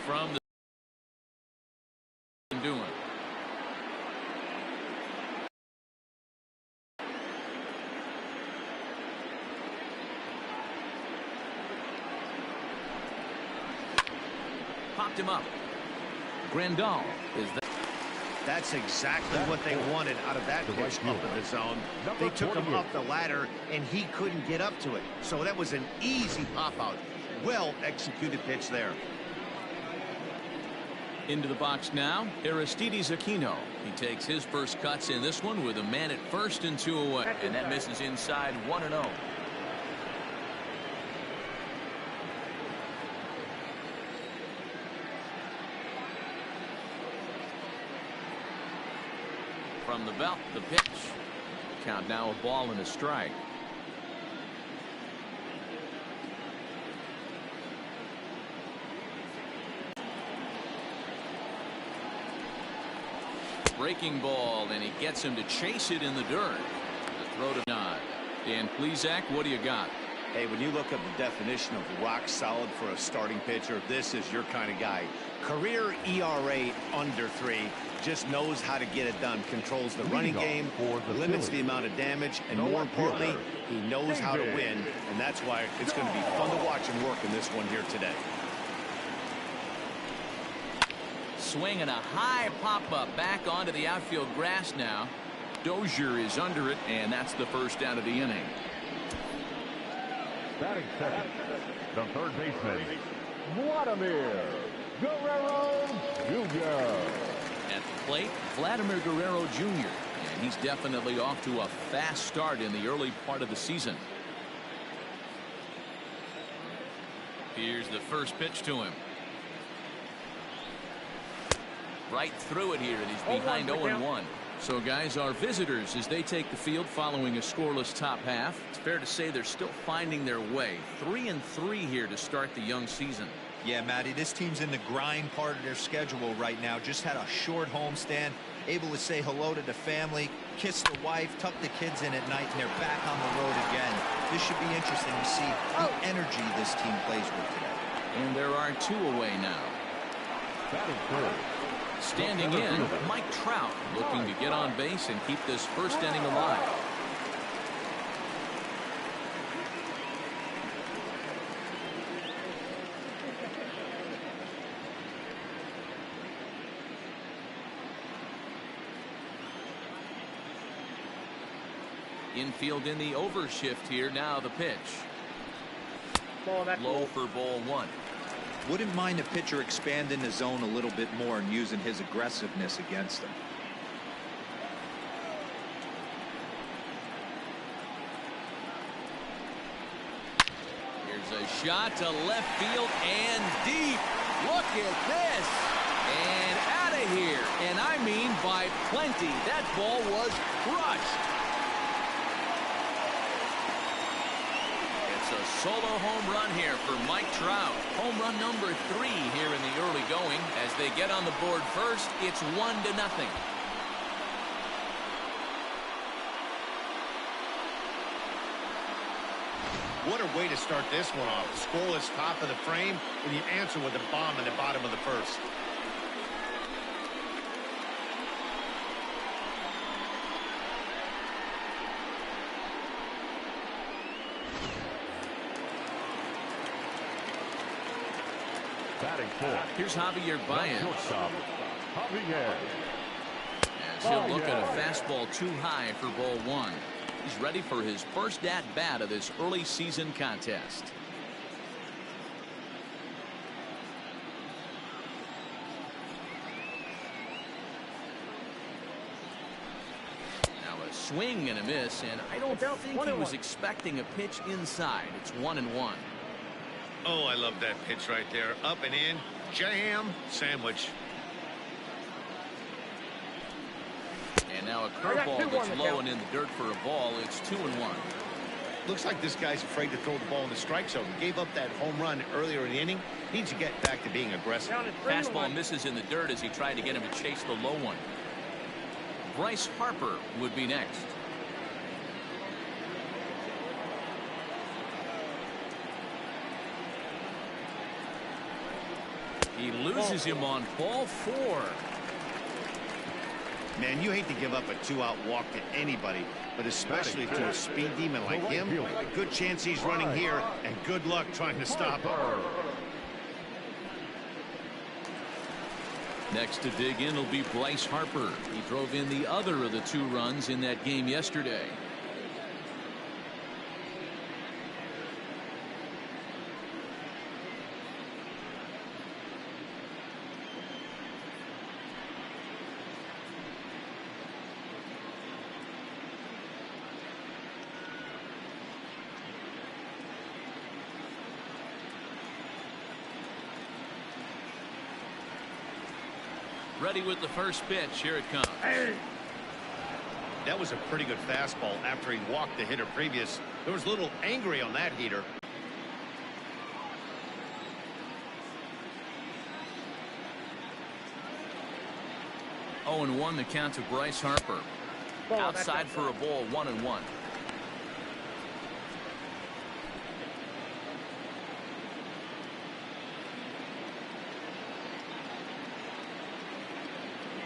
from the doing. Popped him up. Grandal is that. That's exactly what they wanted out of that pitch up in the zone. They took him up the ladder, and he couldn't get up to it. So that was an easy pop-out. Well-executed pitch there. Into the box now, Aristides Aquino. He takes his first cuts in this one with a man at first and 2 away. And that misses inside 1-0. From the belt, the pitch. Count now a ball and a strike. Breaking ball, and he gets him to chase it in the dirt. The throw to Nod. Dan Plesac, what do you got? Hey, when you look up the definition of rock solid for a starting pitcher, this is your kind of guy. Career ERA under 3. Just knows how to get it done. Controls the running game, limits the amount of damage, and more importantly, he knows how to win. And that's why it's going to be fun to watch him work in this one here today. Swing and a high pop-up back onto the outfield grass now. Dozier is under it, and that's the first out of the inning. Batting second, the third baseman, Vladimir Guerrero Jr. At the plate, Vladimir Guerrero Jr. And he's definitely off to a fast start in the early part of the season. Here's the first pitch to him. Right through it here, and he's behind 0-1. So, guys, our visitors, as they take the field following a scoreless top half, it's fair to say they're still finding their way. 3-3 here to start the young season. Yeah, Matty, this team's in the grind part of their schedule right now. Just had a short homestand, able to say hello to the family, kiss the wife, tuck the kids in at night, and they're back on the road again. This should be interesting to see the energy this team plays with today. And there are 2 away now. Standing in, Mike Trout, looking to get on base and keep this first inning alive. Infield in the overshift here. Now the pitch. Low for ball 1. Wouldn't mind a pitcher expanding the zone a little bit more and using his aggressiveness against them. Here's a shot to left field and deep. Look at this. And out of here. And I mean by plenty. That ball was crushed. A solo home run here for Mike Trout. Home run number 3 here in the early going. As they get on the board first, it's 1-0. What a way to start this one off. Scoreless top of the frame, and you answer with a bomb in the bottom of the first. Here's Javier Baez. As he'll look at a fastball too high for ball 1. He's ready for his first at-bat of this early season contest. Now a swing and a miss, and I don't think he was expecting a pitch inside. It's 1-1. Oh, I love that pitch right there. Up and in. Jam sandwich. And now a curveball that's low and in the dirt for a ball. It's 2-1. Looks like this guy's afraid to throw the ball in the strike zone. Gave up that home run earlier in the inning. Needs to get back to being aggressive. Fastball misses in the dirt as he tried to get him to chase the low one. Bryce Harper would be next. He loses him on ball 4. Man, you hate to give up a 2-out walk to anybody, but especially to a speed demon like him. A good chance he's running here, and good luck trying to stop him. Next to dig in will be Bryce Harper. He drove in the other of the 2 runs in that game yesterday. Ready with the first pitch. Here it comes. That was a pretty good fastball after he walked the hitter previous. There was a little angry on that heater. Oh, and 1 the count to Bryce Harper. Outside for a ball, 1-1.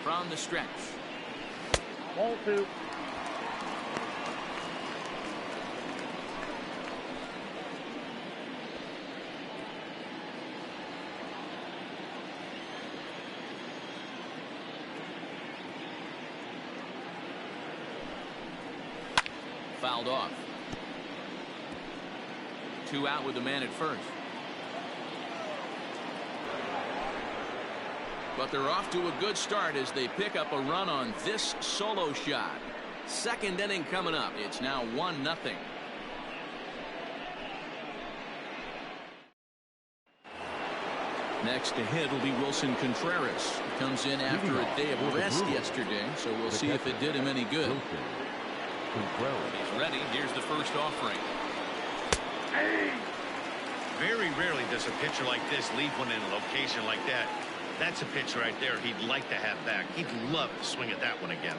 From the stretch. Ball 2. Fouled off. 2 out with the man at first. But they're off to a good start as they pick up a run on this solo shot. Second inning coming up. It's now 1-0. Next to hit will be Wilson Contreras. He comes in after a day of rest yesterday, so we'll see if it did him any good. He's ready. Here's the first offering. Very rarely does a pitcher like this leave one in a location like that. That's a pitch right there he'd like to have back. He'd love to swing at that one again.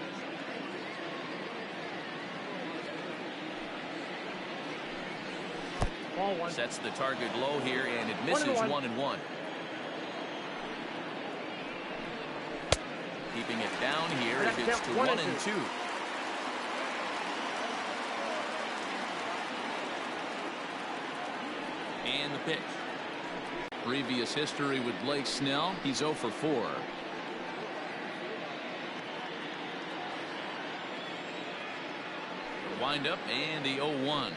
Ball 1. Sets the target low here, and it misses 1-1. Keeping it down here as it's to 1-2. And the pitch. Previous history with Blake Snell. He's 0 for 4. Wind up and the 0-1.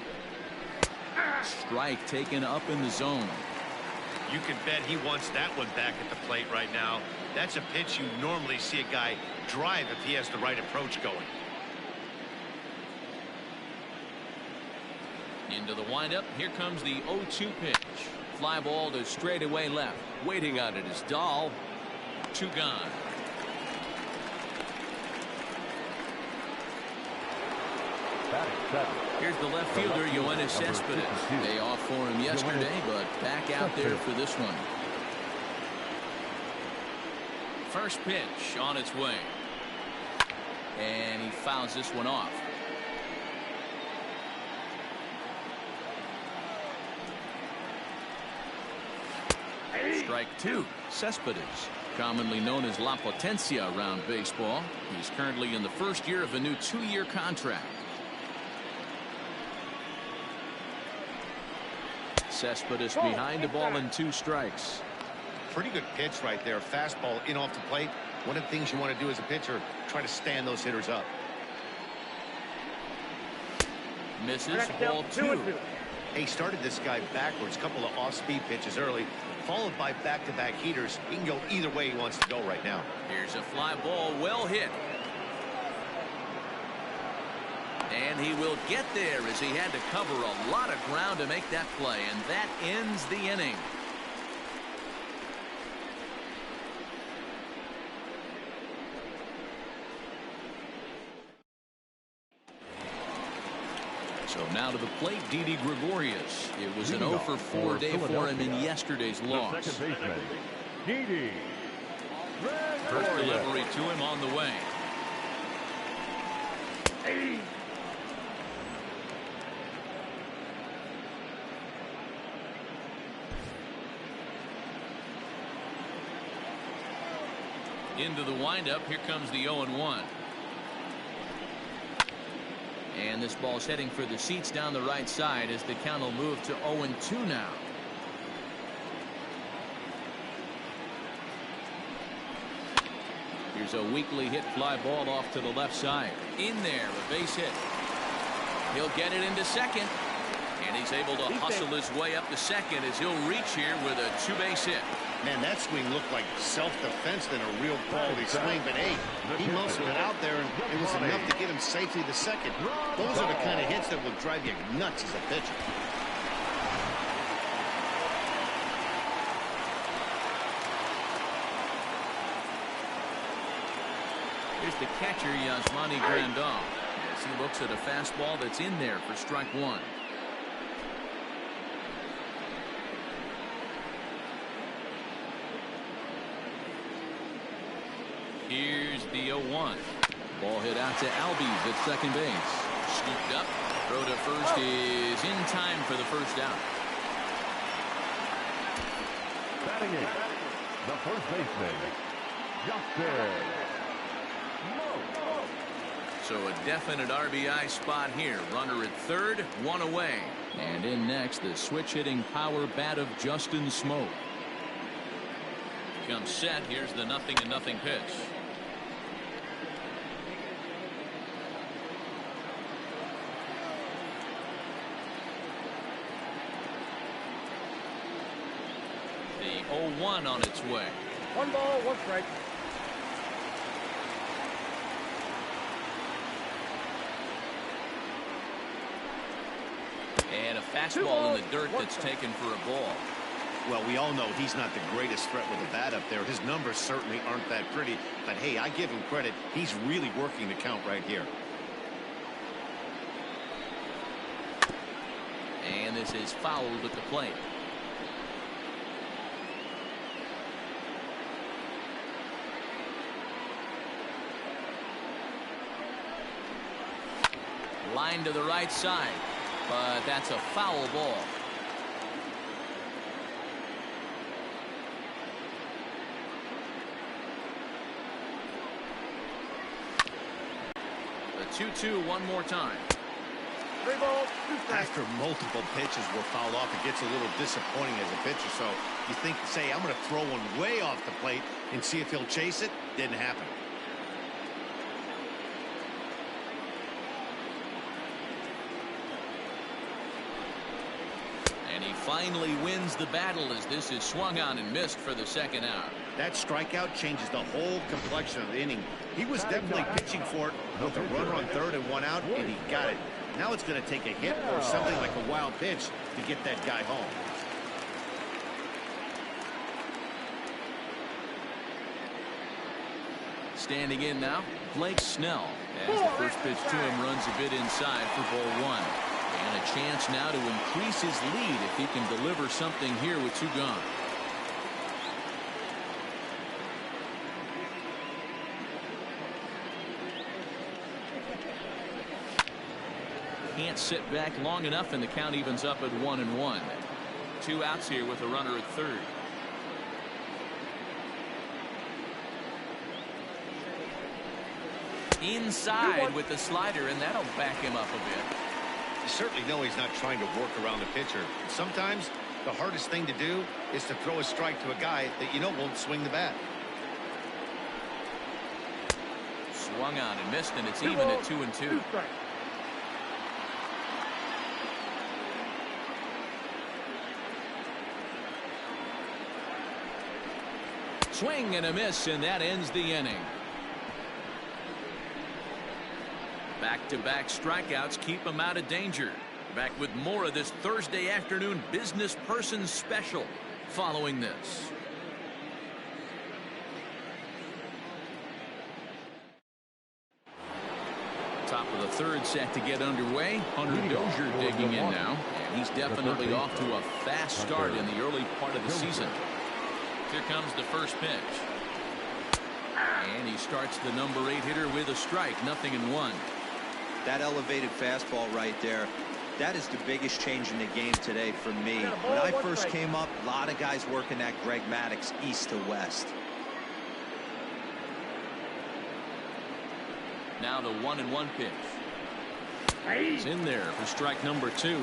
Strike taken up in the zone. You can bet he wants that one back at the plate right now. That's a pitch you normally see a guy drive if he has the right approach going. Into the windup. Here comes the 0-2 pitch. Fly ball to straightaway left. Waiting on it is Dahl. 2 gone. Here's the left fielder, Yoenis Cespedes. Day off for him yesterday, but back out there for this one. First pitch on its way. And he fouls this one off. Strike 2. Cespedes, commonly known as La Potencia around baseball. He's currently in the first year of a new 2-year contract. Cespedes behind the ball and 2 strikes. Pretty good pitch right there. Fastball in off the plate. One of the things you want to do as a pitcher, try to stand those hitters up. Misses. Ball 2. He started this guy backwards. Couple of off-speed pitches early, followed by back-to-back heaters. He can go either way he wants to go right now. Here's a fly ball, well hit. And he will get there as he had to cover a lot of ground to make that play, and that ends the inning. So now to the plate, Didi Gregorius. It was an 0 for 4 day for him in yesterday's loss. Second baseman, Didi. First delivery to him on the way. Into the windup. Here comes the 0-1. And this ball's heading for the seats down the right side as the count will move to 0-2 now. Here's a weakly hit fly ball off to the left side. In there, a base hit. He'll get it into second. And he's able to hustle his way up to second as he'll reach here with a two-base hit. Man, that swing looked like self-defense than a real quality swing. But, hey, he muscled it out there, and it was enough to get him safely to second. Those are the kind of hits that will drive you nuts as a pitcher. Here's the catcher, Yasmani Grandal, as he looks at a fastball that's in there for strike one. Here's the 0-1. Ball hit out to Albies at second base. Scooped up. Throw to first is in time for the first out. Batting it, the first baseman, Justin. So a definite RBI spot here. Runner at third, one away. And in next, the switch hitting power bat of Justin Smoke. Comes set. Here's the 0-0 pitch. The 0-1 on its way. 1 ball, 1 strike. And a fastball in the dirt that's taken for a ball. Well, we all know he's not the greatest threat with a bat up there. His numbers certainly aren't that pretty. But, hey, I give him credit. He's really working the count right here. And this is fouled at the plate. Line to the right side. But that's a foul ball. The 2-2 one more time. 3 balls, 2 strikes. After multiple pitches were fouled off, it gets a little disappointing as a pitcher. So you think, say, I'm going to throw one way off the plate and see if he'll chase it. Didn't happen. And he finally wins the battle as this is swung on and missed for the second out. That strikeout changes the whole complexion of the inning. He was definitely pitching for it with a runner on third and 1 out, and he got it. Now it's going to take a hit or something like a wild pitch to get that guy home. Standing in now, Blake Snell, as the first pitch to him runs a bit inside for ball 1. And a chance now to increase his lead if he can deliver something here with 2 gone. Can't sit back long enough, and the count evens up at 1-1. 2 outs here with a runner at third. Inside with the slider, and that'll back him up a bit. You certainly know he's not trying to work around the pitcher. Sometimes the hardest thing to do is to throw a strike to a guy that you know won't swing the bat. Swung on and missed, and it's even at 2-2. 2 strikes. Swing and a miss, and that ends the inning. Back-to-back strikeouts keep him out of danger. Back with more of this Thursday afternoon business person special following this. Top of the third set to get underway. Hunter Dozier digging in now. And he's definitely off to a fast start in the early part of the season. Here comes the first pitch. And he starts the number 8 hitter with a strike, 0-1. That elevated fastball right there, that is the biggest change in the game today for me. When I first came up, a lot of guys working that Greg Maddux east to west. Now the 1-1 pitch. It's in there for strike number 2.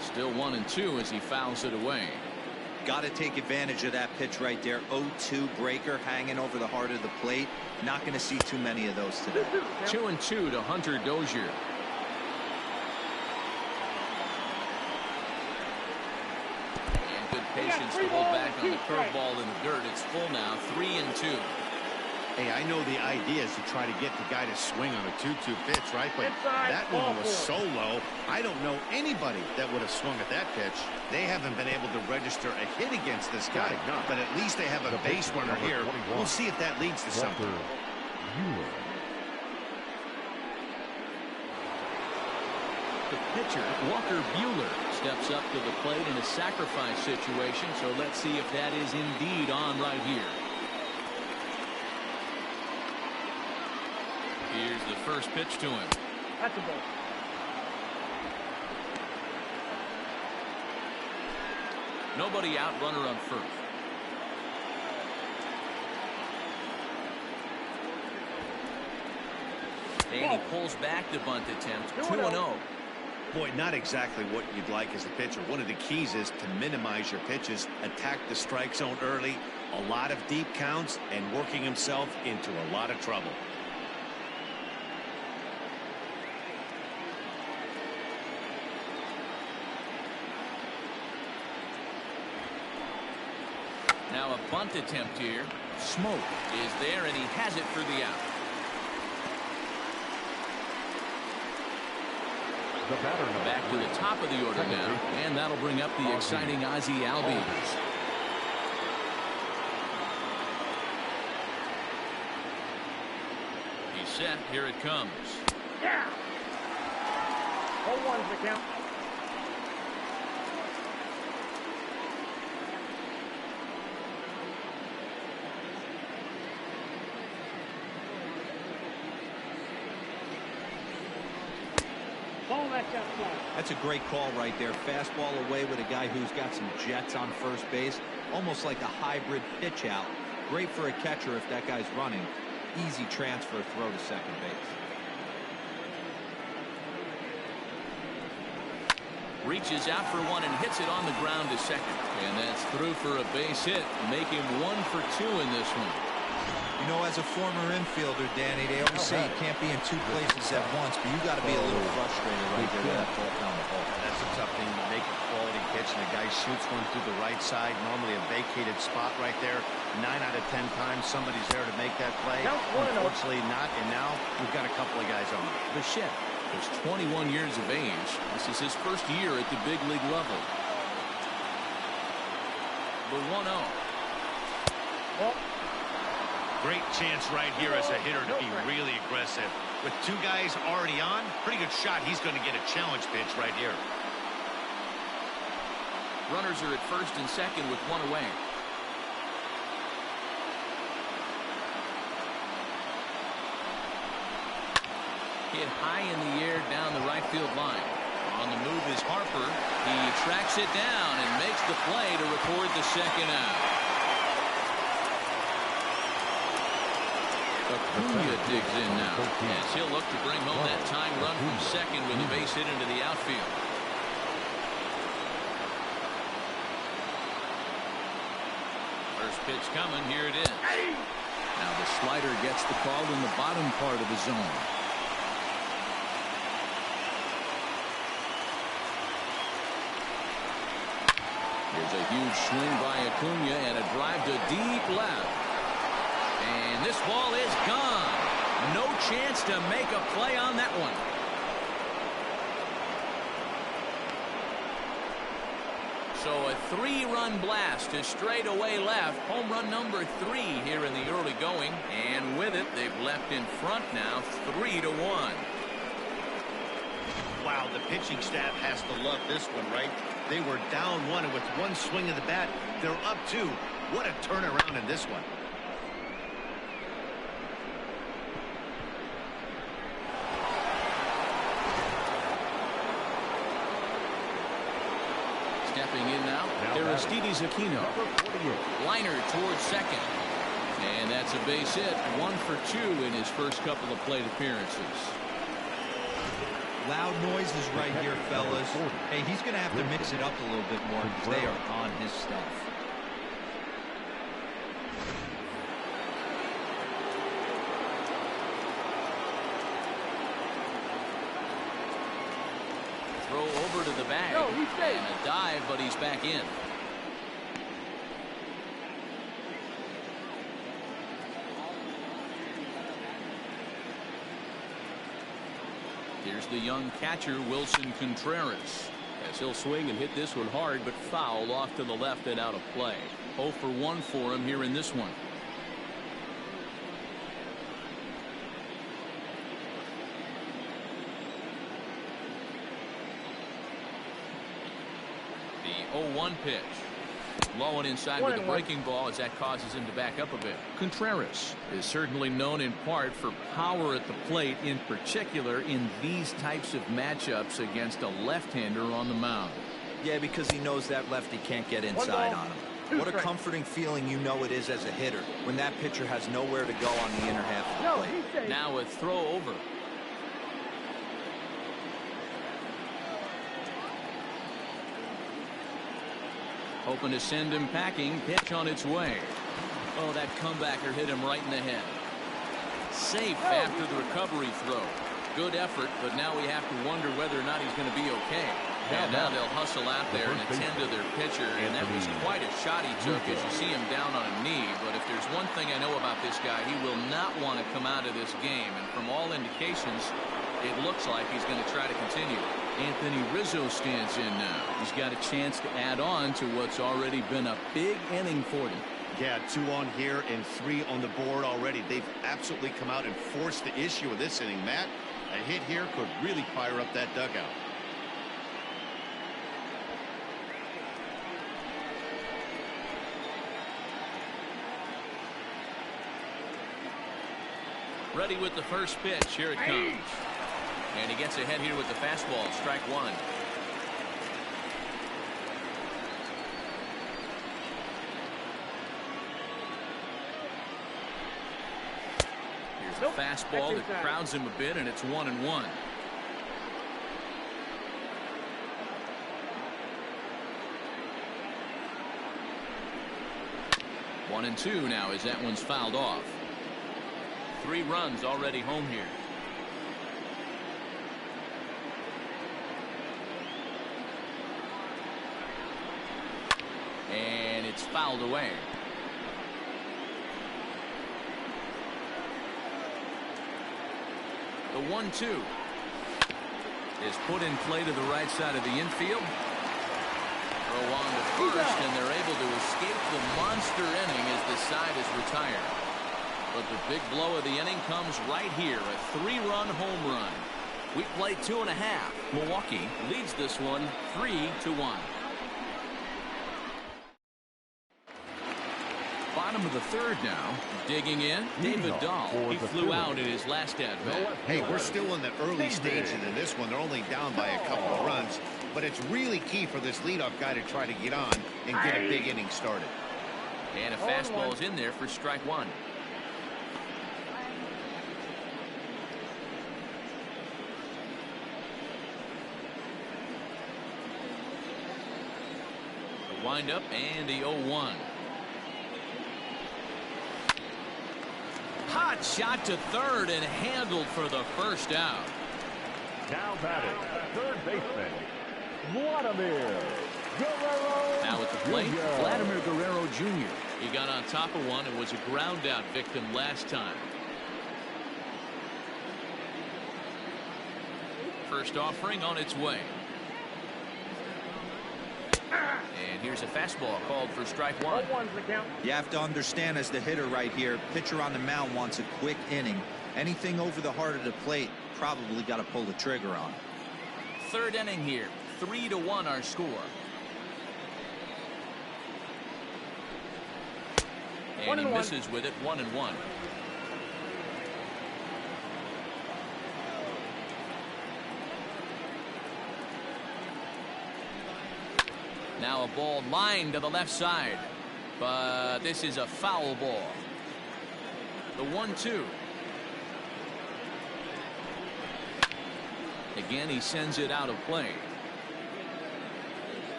Still 1-2 as he fouls it away. Got to take advantage of that pitch right there. 0-2 breaker hanging over the heart of the plate. Not going to see too many of those today. 2-2 to Hunter Dozier. And good patience to hold back on the curveball in the dirt. It's full now. 3-2. Hey, I know the idea is to try to get the guy to swing on a 2-2 pitch, right? But that one was so low, I don't know anybody that would have swung at that pitch. They haven't been able to register a hit against this guy, but at least they have a base runner here. We'll see if that leads to something. The pitcher, Walker Buehler, steps up to the plate in a sacrifice situation, so let's see if that is indeed on right here. Here's the first pitch to him. That's a ball. Nobody out, runner on first. And he pulls back the bunt attempt. 2-0. Boy, not exactly what you'd like as a pitcher. One of the keys is to minimize your pitches, attack the strike zone early, a lot of deep counts, and working himself into a lot of trouble. Now a bunt attempt here. Smoke is there, and he has it for the out. Back to the top of the order now, and that'll bring up the exciting Ozzie Albies. He's set. Here it comes. Yeah. 0-1's the count. That's a great call right there. Fastball away with a guy who's got some jets on first base. Almost like a hybrid pitch out. Great for a catcher if that guy's running. Easy transfer throw to second base. Reaches out for one and hits it on the ground to second. And that's through for a base hit. Make him 1 for 2 in this one. You know, as a former infielder, Danny, they always say you can't be in two places at once, but you got to be a little frustrated right there with that ball down the hole. That's a tough thing to make a quality pitch, and the guy shoots one through the right side, normally a vacated spot right there. 9 out of 10 times somebody's there to make that play. Unfortunately not, and now we've got a couple of guys on. Bichette is 21 years of age. This is his first year at the big league level. The 1-0. Well, great chance right here as a hitter to be really aggressive. With 2 guys already on, pretty good shot. He's going to get a challenge pitch right here. Runners are at first and second with 1 away. Hit high in the air down the right field line. On the move is Harper. He tracks it down and makes the play to record the second out. Acuna digs in now, as he'll look to bring home that tying run from second with a base hit into the outfield. First pitch coming, here it is. Now the slider gets the call in the bottom part of the zone. Here's a huge swing by Acuna and a drive to deep left. And this ball is gone. No chance to make a play on that one. So a 3-run blast to straightaway left. Home run number 3 here in the early going. And with it, they've left in front now 3-1. Wow, the pitching staff has to love this one, right? They were down 1, and with 1 swing of the bat, they're up 2. What a turnaround in this one. Stepping in now, Aristides Aquino. Liner towards second. And that's a base hit. 1 for 2 in his first couple of plate appearances. Loud noises right here, fellas. Hey, he's going to have to mix it up a little bit more because they are on his stuff. Throw over to the bag. No, he's safe. And a dive, but he's back in. Here's the young catcher, Wilson Contreras, as he'll swing and hit this one hard, but foul off to the left and out of play. 0 for 1 for him here in this one. The 0-1 pitch. Low and inside with the breaking ball as that causes him to back up a bit. Contreras is certainly known in part for power at the plate, in particular in these types of matchups against a left-hander on the mound. Yeah, because he knows that lefty can't get inside on him. What a comforting feeling you know it is as a hitter when that pitcher has nowhere to go on the inner half of the plate. Now a throw over. Hoping to send him packing. Pitch on its way. Oh, that comebacker hit him right in the head. Safe after the recovery throw. Good effort, but now we have to wonder whether or not he's going to be okay. And now they'll hustle out there and attend to their pitcher, and that was quite a shot he took as you see him down on a knee. But if there's one thing I know about this guy, he will not want to come out of this game. And from all indications, it looks like he's going to try to continue. Anthony Rizzo stands in now. He's got a chance to add on to what's already been a big inning for them. Yeah, 2 on here and 3 on the board already. They've absolutely come out and forced the issue of this inning, Matt. A hit here could really fire up that dugout. Ready with the first pitch. Here it comes. And he gets ahead here with the fastball. Strike 1. Here's a fastball that crowds him a bit, and it's 1-1. One and 2 now as that one's fouled off. 3 runs already home here. And it's fouled away. The 1-2 is put in play to the right side of the infield. Throw on to first, and they're able to escape the monster inning as the side is retired. But the big blow of the inning comes right here, a 3-run home run. We play 2.5. Milwaukee leads this one 3-1. Bottom of the third now. Digging in, David Dahl. He flew out in his last at-bat. Hey, we're still in the early stages of this one. They're only down by a couple of runs, but it's really key for this leadoff guy to try to get on and get a big inning started. And a fastball is in there for strike 1. The windup and the 0-1. Hot shot to third and handled for the first out. Now batting, third baseman, Vladimir Guerrero. Now at the plate, Vladimir Guerrero Jr. He got on top of one and was a ground out victim last time. First offering on its way. And here's a fastball called for strike 1. You have to understand, as the hitter right here, pitcher on the mound wants a quick inning. Anything over the heart of the plate, probably got to pull the trigger on. Third inning here. 3-1 our score. And he misses with it. 1-1. Now a ball lined to the left side, but this is a foul ball. The 1-2. Again, he sends it out of play.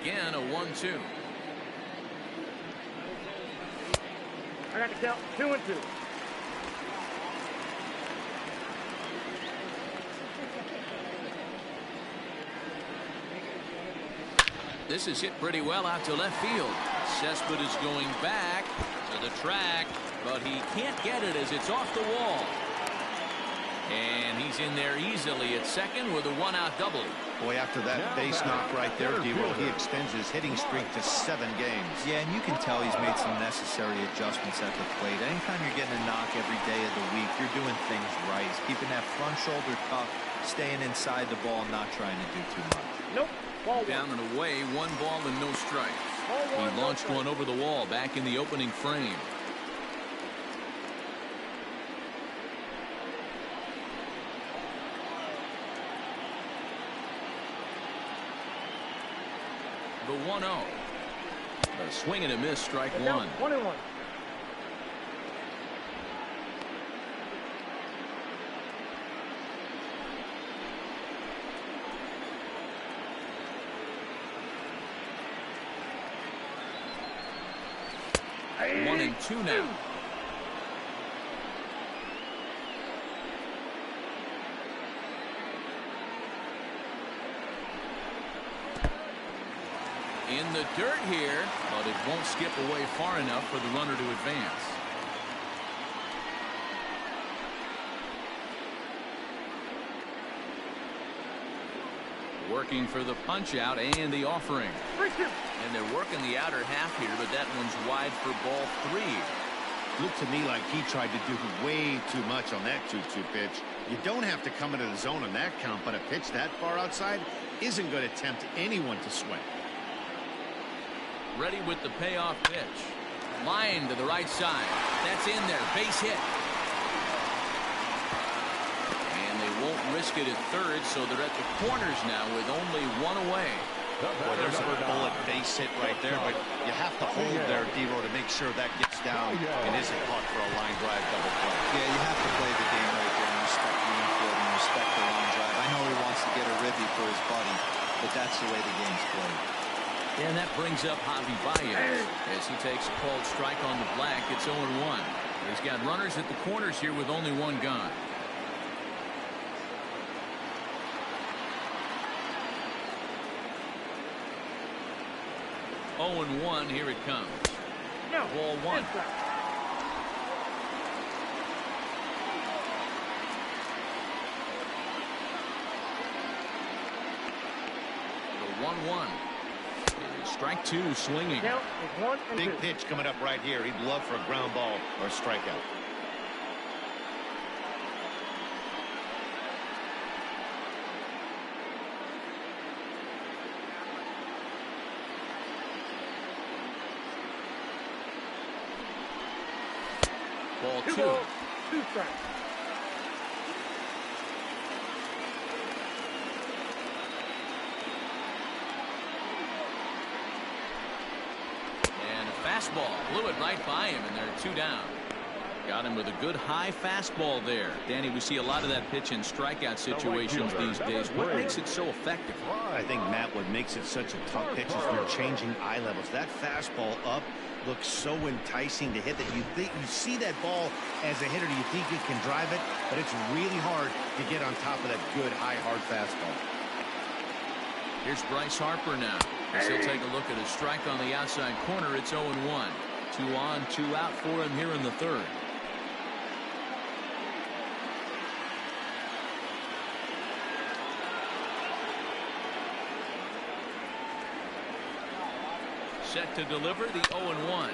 Again, a 1-2. I got the count. 2-2. This is hit pretty well out to left field. Cespedes going back to the track, but he can't get it as it's off the wall. And he's in there easily at second with a one-out double. Boy, after that base knock right there, D-Roll, he extends his hitting streak to 7 games. Yeah, and you can tell he's made some necessary adjustments at the plate. Anytime you're getting a knock every day of the week, you're doing things right. He's keeping that front shoulder tucked, staying inside the ball, not trying to do too much. Nope. Ball Down and away, 1 ball and no strikes. Ball He launched one over the wall back in the opening frame. The 1-0. A swing and a miss, strike one. 1-1. Hey. 1-2 now. In the dirt here, but it won't skip away far enough for the runner to advance. Working for the punch out and the offering. And they're working the outer half here, but that one's wide for ball 3. Looked to me like he tried to do way too much on that 2-2 pitch. You don't have to come into the zone on that count, but a pitch that far outside isn't going to tempt anyone to swing. Ready with the payoff pitch. Line to the right side. That's in there. Base hit. And they won't risk it at third, so they're at the corners now with only 1 away. Boy, there's a bullet base hit right there, but you have to hold there, D-Roll, to make sure that gets down and isn't caught for a line drive double play. Yeah, you have to play the game right there and respect the infield and respect the line drive. I know he wants to get a ribby for his buddy, but that's the way the game's played. And that brings up Javi Baez as he takes a called strike on the black. It's 0-1. He's got runners at the corners here with only 1 gone. Oh, 0-1. Here it comes. No. Ball 1. The 1-1. Strike 2 swinging. Count is 1-2. Big pitch coming up right here. He'd love for a ground ball or a strikeout. Ball 2. 2 strikes. Fastball blew it right by him, and they're 2 down. Got him with a good high fastball there. Danny, we see a lot of that pitch in strikeout situations these days. What makes it so effective? I think, Matt, what makes it such a tough pitch is for changing eye levels. That fastball up looks so enticing to hit that you see that ball as a hitter, you think you can drive it, but it's really hard to get on top of that good high hard fastball. Here's Bryce Harper now. As he'll take a look at a strike on the outside corner. It's 0-1. 2 on, 2 out for him here in the third. Set to deliver the 0-1.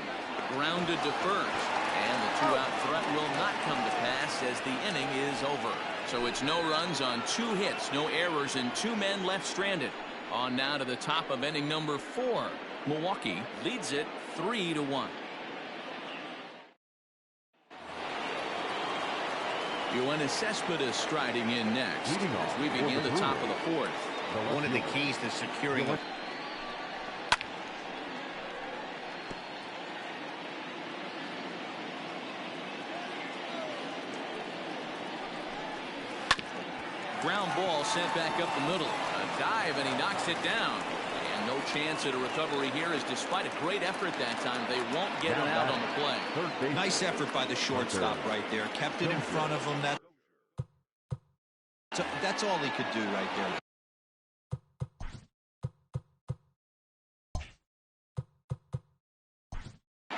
Grounded to first. And the 2-out threat will not come to pass as the inning is over. So it's no runs on 2 hits, no errors, and 2 men left stranded. On now to the top of inning number 4. Milwaukee leads it 3-1. Yoenis Cespedes striding in next as we begin the top of the 4th. One of the keys to securing a ground ball sent back up the middle. A dive, and he knocks it down. And no chance at a recovery here, as despite a great effort that time, they won't get it out on the play. Nice effort by the shortstop right there. Kept it in front of him. That's all he could do right there.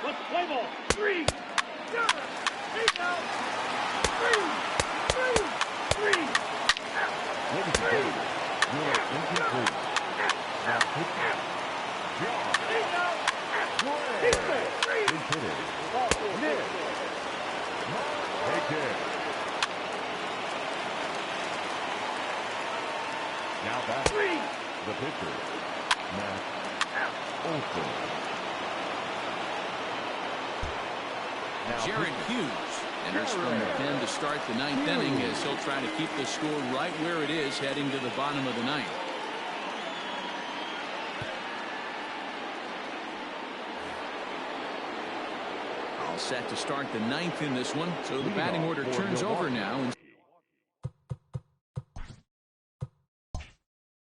Let's play ball. 3, 7, 8 out. 3, 3, 3. Ladies and gentlemen, your incomplete. Now pitching. John. 8 out. Big hitter. Nick. Take it. Now back. The pitcher. Matt Olson. Jared Hughes enters from the pen to start the ninth inning, as he'll try to keep the score right where it is heading to the bottom of the ninth. All set to start the ninth in this one, so the batting order turns over now. And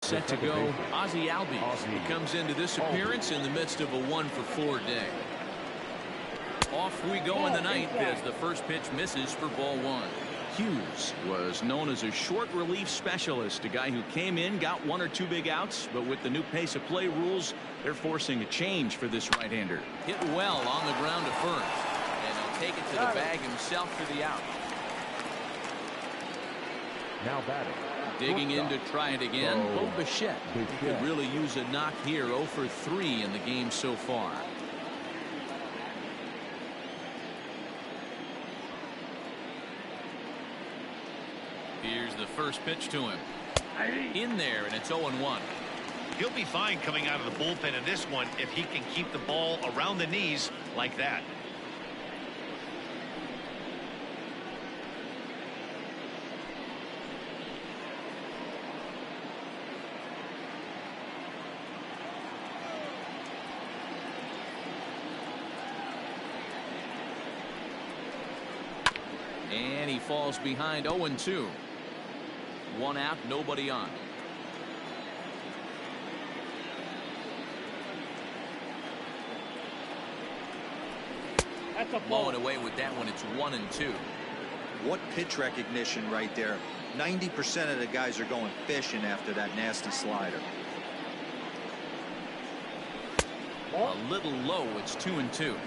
set to go, Ozzie Albies. He comes into this appearance in the midst of a 1-for-4 day. Off we go in the ninth as the first pitch misses for ball one. Hughes was known as a short relief specialist, a guy who came in, got 1 or 2 big outs, but with the new pace of play rules, they're forcing a change for this right-hander. Hit well on the ground to first, and he'll take it to the bag himself for the out. Now batting. Digging in to try it again, Bo Bichette. Could really use a knock here. 0 for 3 in the game so far. Here's the first pitch to him. In there, and it's 0-1. He'll be fine coming out of the bullpen in this one if he can keep the ball around the knees like that. And he falls behind 0-2. 1 out, nobody on. That's a ball. Blowing away with that one. It's 1-2. What pitch recognition right there. 90% of the guys are going fishing after that nasty slider. A little low. It's 2-2.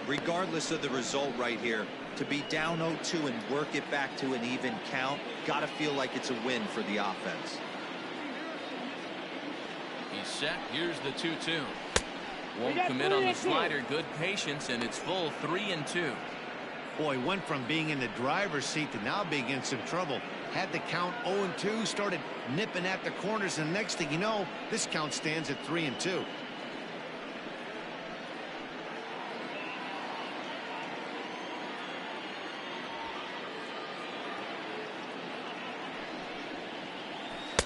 Regardless of the result right here, to be down 0-2 and work it back to an even count, gotta feel like it's a win for the offense. He's set. Here's the 2-2. Won't commit on the slider. Good patience, and it's full 3-2. Boy, went from being in the driver's seat to now being in some trouble. Had the count 0-2, started nipping at the corners, and next thing you know, this count stands at 3-2.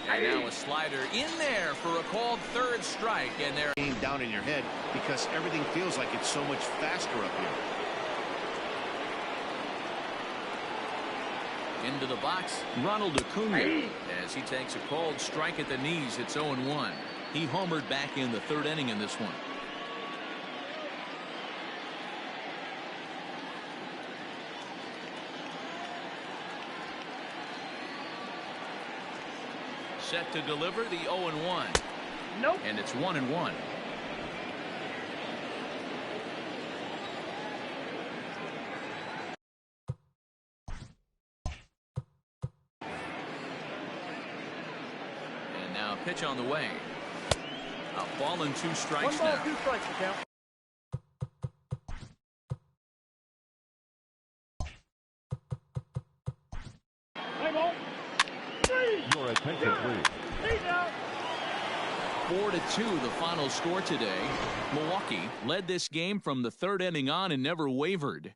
And now a slider in there for a called third strike, and they're Down in your head because everything feels like it's so much faster up here. into the box. Ronald Acuna, as he takes a called strike at the knees. It's 0-1. He homered back in the third inning in this one. Set to deliver the 0-1. Nope. And it's 1-1. And now a pitch on the way. A ball and 2 strikes 1 ball, now. 2 strikes to count. Play ball. 3. Your attention, please. 8 out. 4-2 the final score today. Milwaukee led this game from the third inning on and never wavered.